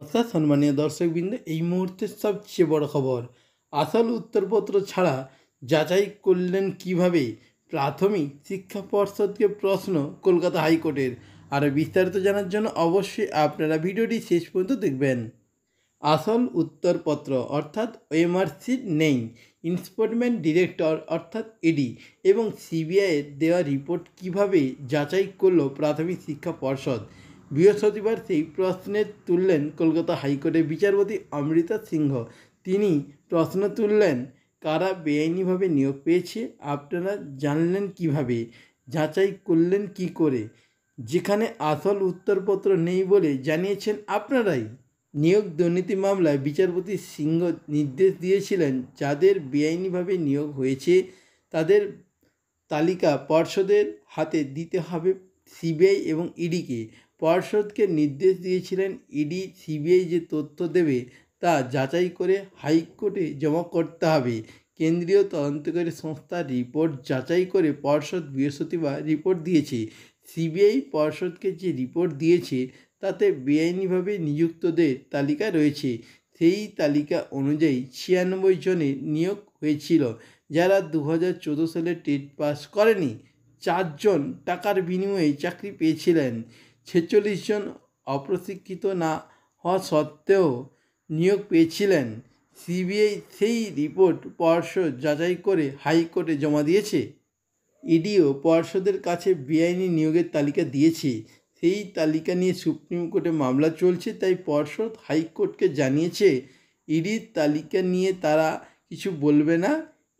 নমস্কার সম্মানীয় দর্শকবৃন্দ, এই মুহূর্তের সবচেয়ে বড় খবর। আসল উত্তরপত্র ছাড়া যাচাই করলেন কিভাবে? প্রাথমিক শিক্ষা পর্ষদকে প্রশ্ন কলকাতা হাইকোর্টের। আর বিস্তারিত জানার জন্য অবশ্যই আপনারা ভিডিওটি শেষ পর্যন্ত দেখবেন। আসল উত্তরপত্র অর্থাৎ ওএমআর-শিট নেই। এনফোর্সমেন্ট ডিরেক্টর অর্থাৎ ইডি এবং সিবিআইয়ের দেওয়া রিপোর্ট কিভাবে যাচাই করল প্রাথমিক শিক্ষা পর্ষদ? বৃহস্পতিবার সেই প্রশ্নে তুললেন কলকাতা হাইকোর্টের বিচারপতি অমৃতা সিংহ। তিনি প্রশ্ন তুললেন, কারা বেআইনিভাবে নিয়োগ পেয়েছে আপনারা জানলেন কিভাবে, যাচাই করলেন কি করে, যেখানে আসল উত্তরপত্র নেই বলে জানিয়েছেন আপনারাই। নিয়োগ দুর্নীতি মামলায় বিচারপতি সিংহ নির্দেশ দিয়েছিলেন, যাদের বেআইনিভাবে নিয়োগ হয়েছে তাদের তালিকা পর্ষদের হাতে দিতে হবে সিবিআই এবং ইডিকে। পর্ষদকে নির্দেশ দিয়েছিলেন ইডি সিবিআই যে তথ্য দেবে তা যাচাই করে হাইকোর্টে জমা করতে হবে। কেন্দ্রীয় তদন্তকারী সংস্থার রিপোর্ট যাচাই করে পর্ষদ বৃহস্পতিবার রিপোর্ট দিয়েছে। সিবিআই পর্ষদকে যে রিপোর্ট দিয়েছে তাতে বেআইনিভাবে নিযুক্তদের তালিকা রয়েছে। সেই তালিকা অনুযায়ী 96 জনের নিয়োগ হয়েছিল, যারা 2014 সালে টেট পাস করেনি। 4 জন টাকার বিনিময়ে চাকরি পেয়েছিলেন। 46 জন অপ্রশিক্ষিত না হওয়া সত্ত্বেও নিয়োগ পেয়েছিলেন। সিবিআই সেই রিপোর্ট পর্ষদ যাচাই করে হাইকোর্টে জমা দিয়েছে। ইডিও পর্ষদের কাছে বেআইনি নিয়োগের তালিকা দিয়েছে। সেই তালিকা নিয়ে সুপ্রিম কোর্টে মামলা চলছে, তাই পর্ষদ হাইকোর্টকে জানিয়েছে ইডির তালিকা নিয়ে তারা কিছু বলবে না।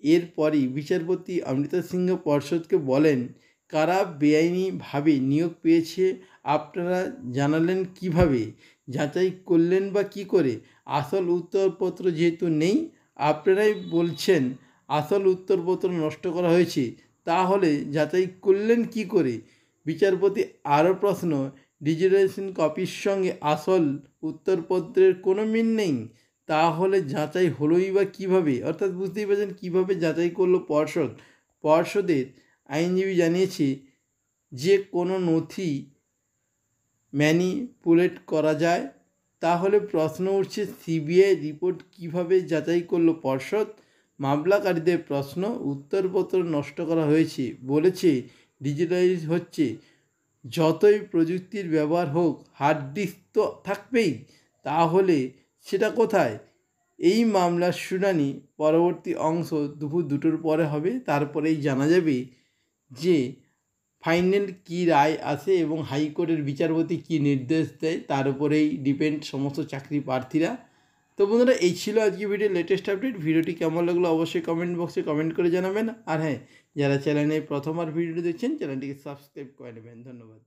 এরপরই বিচারপতি অমৃতা সিংহ পর্ষদকে বলেন, কারা বেআইনিভাবে নিয়োগ পেয়েছে আপনারা জানালেন কিভাবে, যাচাই করলেন বা কী করে? আসল উত্তরপত্র যেহেতু নেই, আপনারাই বলছেন আসল উত্তরপত্র নষ্ট করা হয়েছে, তাহলে যাচাই করলেন কি করে? বিচারপতি আরও প্রশ্ন, ডিজিটালাইজেশন কপির সঙ্গে আসল উত্তরপত্রের কোনো মিল নেই, তাহলে যাচাই হলোই বা কীভাবে? অর্থাৎ বুঝতেই পারছেন কীভাবে যাচাই করলো পর্ষদ। পর্ষদের আইনজীবী জানিয়েছে যে কোনো নথি ম্যানিপুলেট করা যায়। তাহলে প্রশ্ন উঠছে, সিবিআই রিপোর্ট কিভাবে যাচাই করলো পর্ষদ? মামলাকারীদের প্রশ্ন, উত্তরপত্র নষ্ট করা হয়েছে বলেছে ডিজিটালাইজ হচ্ছে, যতই প্রযুক্তির ব্যবহার হোক হার্ড ডিস্ক তো থাকবেই, তাহলে সেটা কোথায়? এই মামলার শুনানি পরবর্তী অংশ দুপুর 2টোর পরে হবে। তারপরেই জানা যাবে যে ফাইনাল কী রায় আসে এবং হাইকোর্টের বিচারপতি কী নির্দেশ দেয়, তার উপরেই ডিপেন্ড সমস্ত চাকরি প্রার্থীরা। তো বন্ধুরা, এই ছিল আজকে ভিডিওর লেটেস্ট আপডেট। ভিডিওটি কেমন লাগলো অবশ্যই কমেন্ট বক্সে কমেন্ট করে জানাবেন। আর হ্যাঁ, যারা চ্যানেলে প্রথমবার ভিডিওটি দেখছেন চ্যানেলটিকে সাবস্ক্রাইব করে নেবেন। ধন্যবাদ।